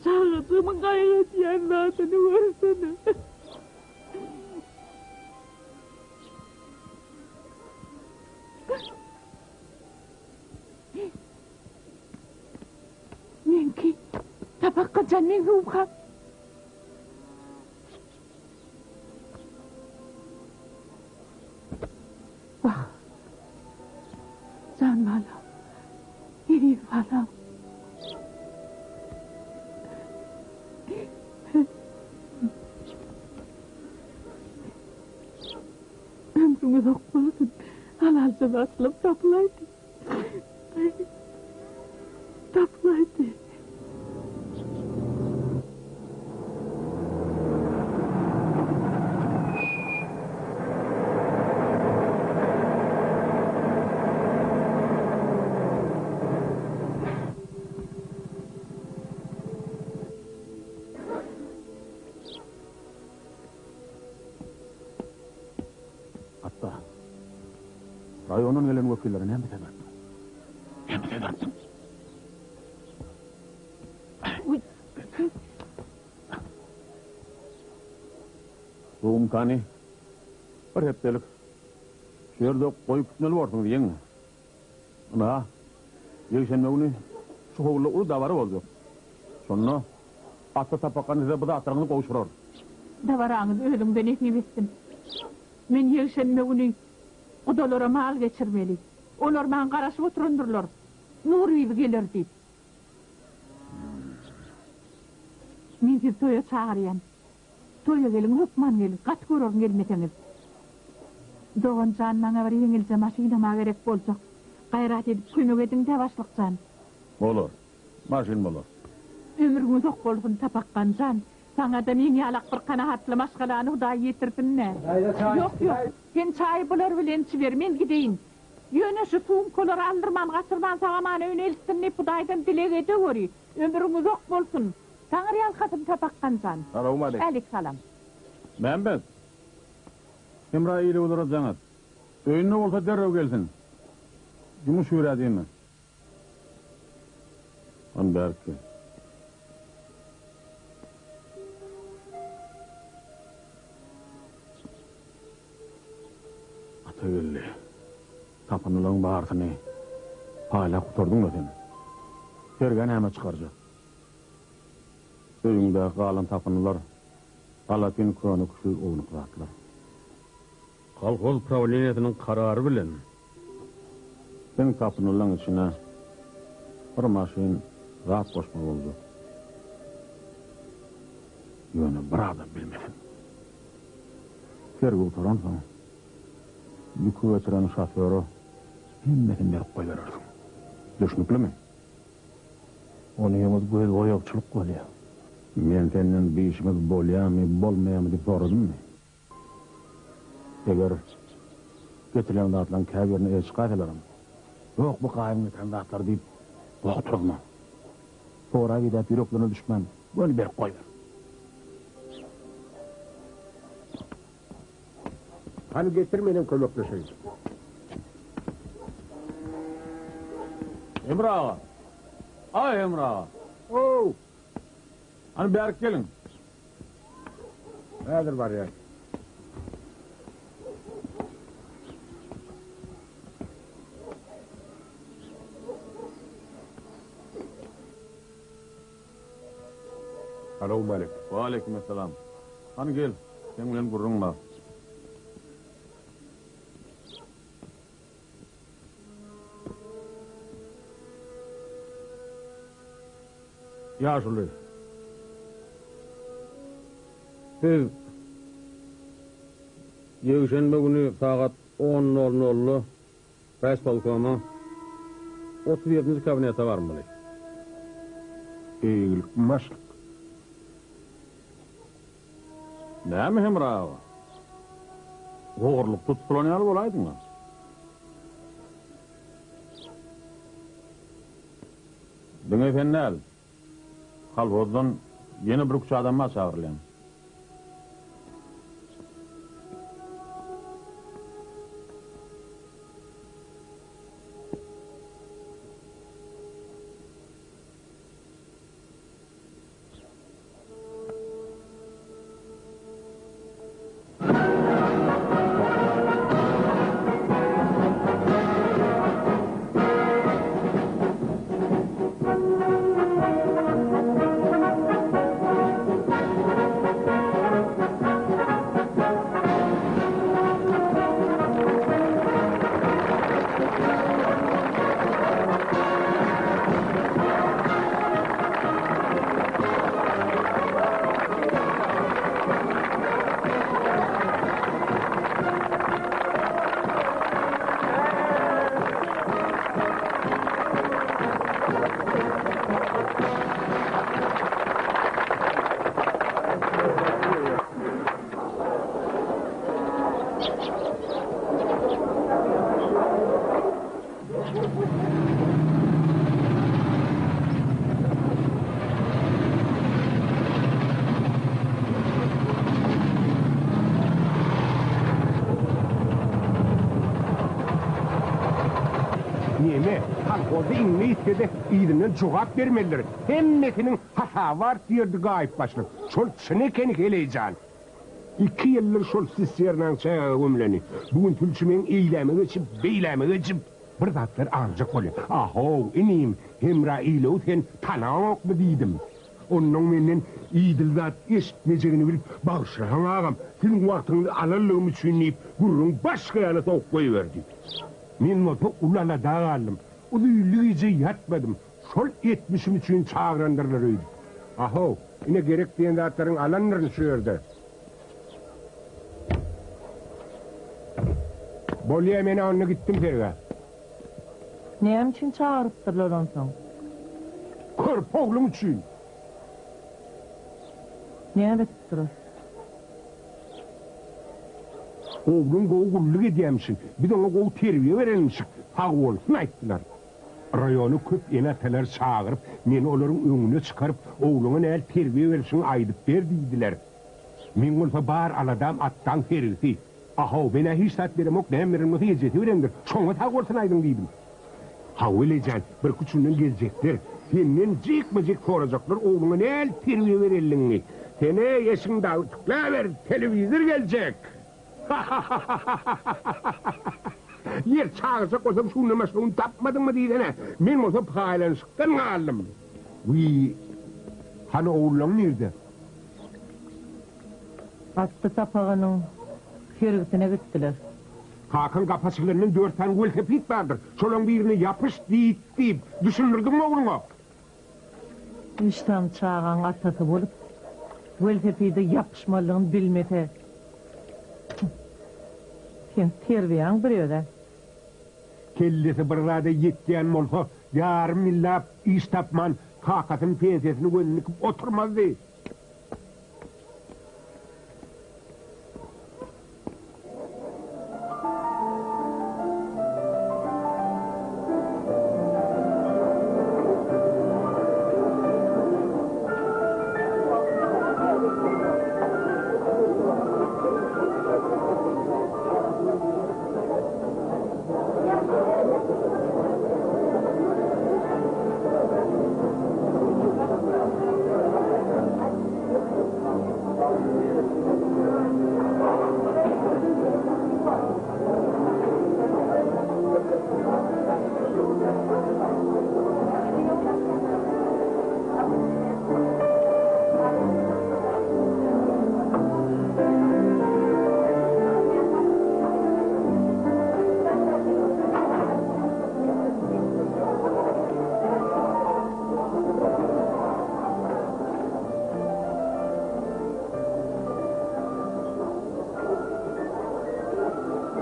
Speaker 7: Çağıdığımın gayrı diyen zatını görsene. Nenki, tabakka canmen ruha. Vah, can balam, iri balam. Ömrümü dokmaladın. Halalca basılıp tapılaydı. Tapılaydı.
Speaker 2: Hatta
Speaker 1: Rayonun gelen vekillerini hem biten attım. Hem biten attım. Doğum kani. Bir heptelik. Şu yerde koyu kütüneli varsın diyen mi? Ana, yekşenme bunu şu hovlu ulu davarı oldu. Sonra atla tapakkanıza bu da atlarını kovuşurur.
Speaker 7: Davarağınız ölümden ekmebetsin. Men yekşenme bunu odalara mal geçirmeli. Olar man qarasıp oturundurlar. Nur gibi gelir deyip. Men siz toya çağırıyan. Toya gelin, hükman gelin, kat görürün gelmeseniz. Doğan can mana bir yengilce maşinama gerek bolsa. Gayrat edip kömek edin de başlıkcan.
Speaker 1: Olur, maşin olur.
Speaker 7: Ömrünüz ok bolsun tapakkan can. Sana da men yalak bir kanahatlı maşgalanı huday yetirpin ne? Yok yok, sen çay bular bilen çiver, men gideyim. Yöne şu tuğumkolar aldırman, gasırman sağaman önelsin ne pudaydan dilek edivori. Ömrünüz ok bolsun. Sana riyal katım tapakkan can.
Speaker 1: Selamun aleyküm.
Speaker 7: Aleykselam.
Speaker 1: Mehmet. Emrah ile olarak canat. Öğünne olsa derrev gelsin. Cumuş öğreteyim mi? An belki. Atayıllı. Tapınılığın bağırtını hala kuturdun mu sen? Tergen hemen çıkaracak. Öğünde kalan tapınılar Alatin Kur'an'ı kuşu oğunu kırattılar.
Speaker 6: Kolkol pravleniyetinin kararı bilen.
Speaker 1: Ben tapınılığın içine bir maşin rahat koşmak oldu. Yönü bir adam bilmesin. Tergi oturan sonra yükü getiren şoförü himmetin verip koyverirsin. Düşnüklü mü?
Speaker 2: Onu yemez göz oyakçılık oluyor.
Speaker 1: Men senden bir işimiz bolyami, bolmayami dip sordum mu? Eğer getirilen dağıtılan kabirini el çıkartırlarım. Yok bu kaim getiren dağıtlar deyip oturma. Sonra gidip yüreklerine düşmem. Bunu bir koyver.
Speaker 9: Hani getirmedim kömekleşeyim.
Speaker 1: Emrah ağa. Ay Emrah ağa. Oo. Hani bir gelin.
Speaker 9: Nedir var ya? Selamun aleyküm.
Speaker 1: Ve aleykümselam. Hani gel. Sen bilen gurrun var. Yaşlı.
Speaker 6: Siz yekşenbe günü saat 10:00'da Respublikama 37. kabinete varmalı.
Speaker 1: İyilik maşlık. Ne mi Emrah ağa? Oğurluk tuttulanyalı olaydın mı? Beni efendi al. Kalbozdan yeni bir kuş adamma çağırılan.
Speaker 9: Ene, halkozu inne itkede iydinden cevap vermeliler. Hemmesinin hata var diyordu gayip başlık. Şol çinekenik eleycan. 2 yıldır şol sislerden çayağı ömleni. Bugün tülçümen eylemi geçip, beylemi geçip, bir zatlar ancak oluyor. Aho, ineyim, hemra eyle öten tanamak mı deydim. Onun menden iyidil zat eşitmeyeceğini bilip bağışlayan ağam. Senin vaktini alalığımı çüyneyip gururun başka yana soğuk koyuverdi. Men oto ulala dağalım. O düylüğüce yatmadım. Şol etmişim için çağırandırlar öydü. Aho, yine gerek diyen zatların alanlarını suyurdu. Bolya meni onunla gittim terga.
Speaker 7: Neyem için çağırıptırlar ondan?
Speaker 9: Körp oğlum için.
Speaker 7: Neye betiptirir?
Speaker 9: Oğlum goğulluk ediyemsin. Bir de ona goğu terbiye verilmişsin. Hağı olsun ayttılar. Rayonu köp enateler çağırıp, meni onların önüne çıkarıp, oğluna el terbiye verirsin aydıp verdiydiler. Men olsa bar aladam attan herisi. Aho, bana hiç saat verem ok, neyem verim olsa gezeti veremdir. Şoňa tag olsun aydın deydim. Hağı elecan, bir küçünden gezecekler. Senden cik soracaklar, oğluna ne el terbiye verilini. Sene yaşın da tıklaver, televizör gelecek. Yer çağırsak olsam şunu meşruğunu tapmadın mı diydene. Men olsa paylaşıktan kaldım. Hani oğlan nerede?
Speaker 7: Attı tapağının hirgisine gittiler.
Speaker 9: Hakan kapasılarının 4 tane gol tepit vardır. Şolun birini yapış deyip düşünürdün mü oğluna?
Speaker 7: İşten çağıran atası bolup, Veltepi'de yapışmalığını bilmete. Sen terbiyen duruyor da.
Speaker 9: Kellesi bir rade yetken olsa, yarım millap iş tapman, kakasının pensiyesini gönlüküp oturmazdı.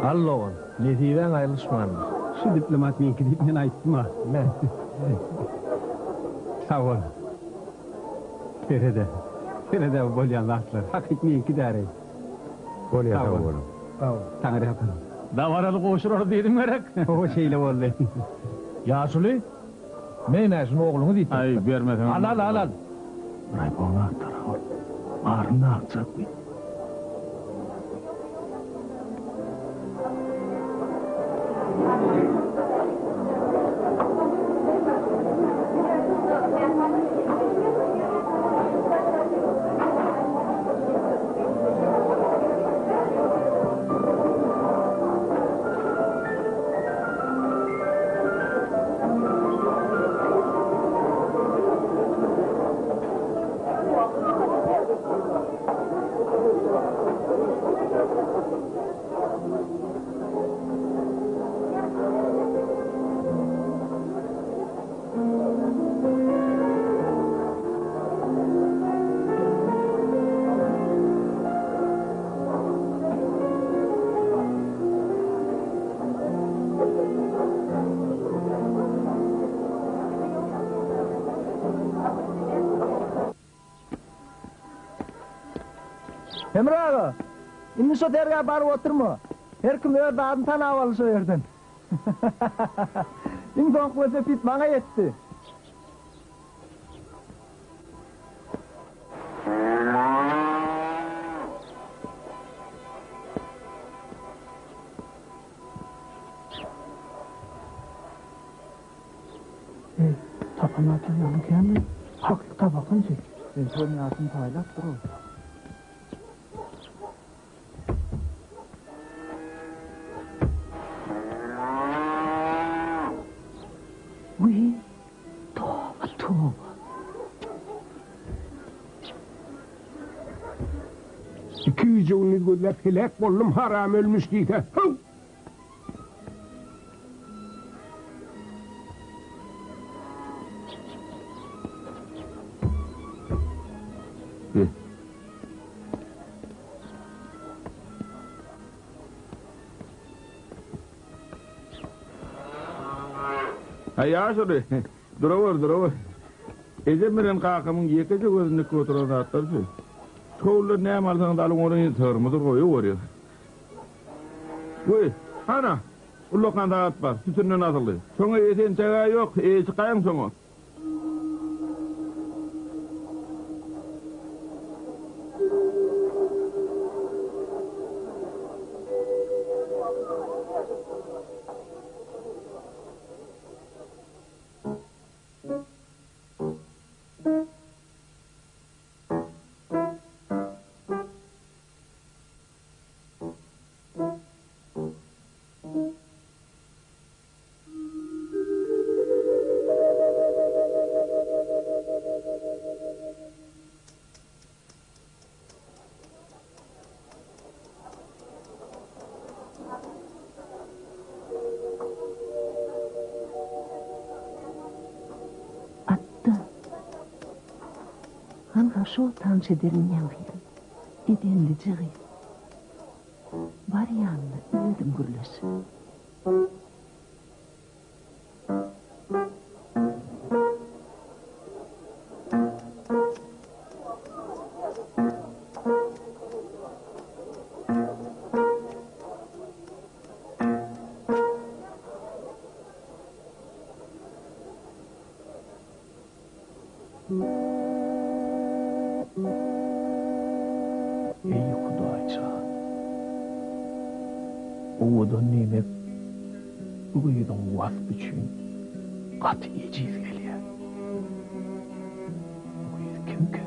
Speaker 2: Allah'ın, netiben ayrılışmanız.
Speaker 10: Şu diplomat men gidip men aytdım ha.
Speaker 2: Ne?
Speaker 10: Sağ ol. Terede bolyan laflar. Hakik men gidare.
Speaker 9: Bolya
Speaker 10: Sağ ol. Sağ ol. Tanrı yapın.
Speaker 2: Davaralı koşur dedim gerek.
Speaker 10: O şeyle oldu.
Speaker 2: Yasuli, men eşin oğlunu deyip.
Speaker 6: Ay, vermedin.
Speaker 2: Al. Bırak onu aktar. Ağrını akacak mı?
Speaker 8: Emre ağa, indi şu dergah barıp oturma. Her kim öyle adını tanıp alışı verdin. İndi donk bolsa pit bana yetti.
Speaker 7: Anlatı yanı kendi hakika bakın şey. Ben söyleyasın paylap durur. Uy, tövbe.
Speaker 11: İki yüzünüz gözler felek bollum haram ölmüş deydi.
Speaker 1: Yaşadı. Duravur. Ecemiren kakamın yekece gözünü koturan atlardı. Çoğullar ne amalsan dalın orayı tırmıdır koyu. Uy, ana. Ullokan dağıt var. Sütünün atıldı. Sonra esen çağa yok. Çıkayım sonra.
Speaker 7: Şu tanşederin yanıyım. Didenli cıgı. Var yanına öldüm gürlesi.
Speaker 2: Ey Kudayca. Oğudun nimet bu gıydın vasf için katı eciz geliyor. Bu gıyd kim ki?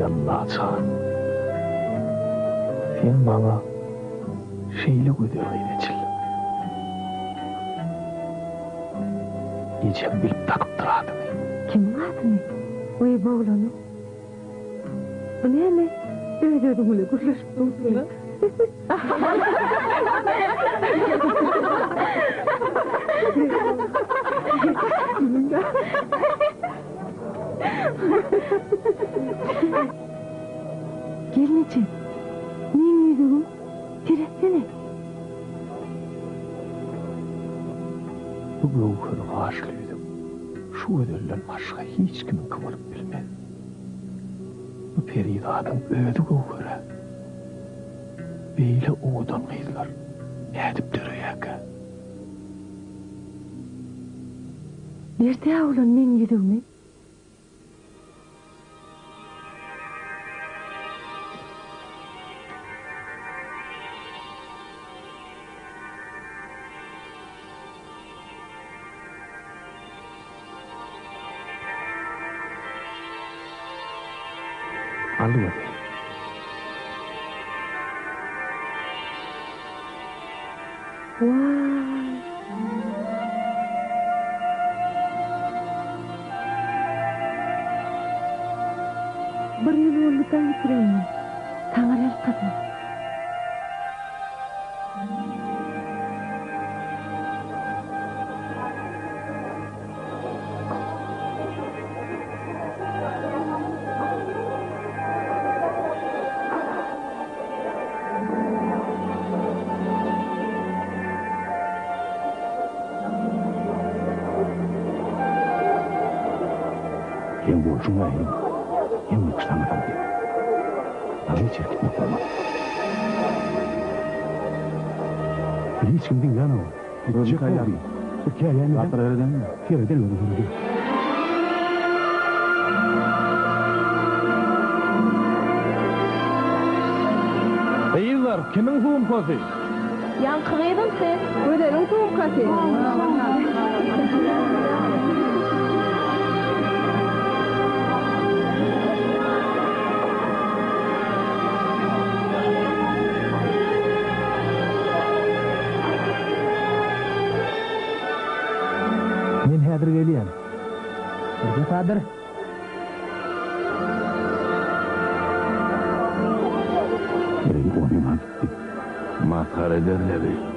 Speaker 2: Allah can. Sen bana şeyle güdüğüyle çil. İyicem bilip takıp duradın.
Speaker 3: Kimin adını? Oy bağlanı. Bu ne mi? Öyle öyle gürleşip dursun lan. Gelmeyecek. Neyin yüzüğüm? Diretsene.
Speaker 2: Bu gövheri karşılıydım. Şu ödülden başka hiç kimin kıvırıp bilmez. Bu peridadım ödü gövheri. Beyle oğudan kıydılar. Edip dörüyek.
Speaker 3: Nerede ağılan neyin yüzüğümü?
Speaker 2: Alıver.
Speaker 3: Vay. Bir yıl oldu da yitireyim. Tanrı'ya kadar.
Speaker 4: şuna hem yıkıştan kaldı. Abi içeri gitmek olmaz. Hiç kimden yana o. Gidecek oldu. Türkiye yani. Atlardan mı? Feriden öldürüldü.
Speaker 2: Beyler, kimin sumkası?
Speaker 3: Yankı edin sen. Öderin sumkası.
Speaker 8: Men hädir gelýän. Birge Kadir.
Speaker 1: Masxara ederler.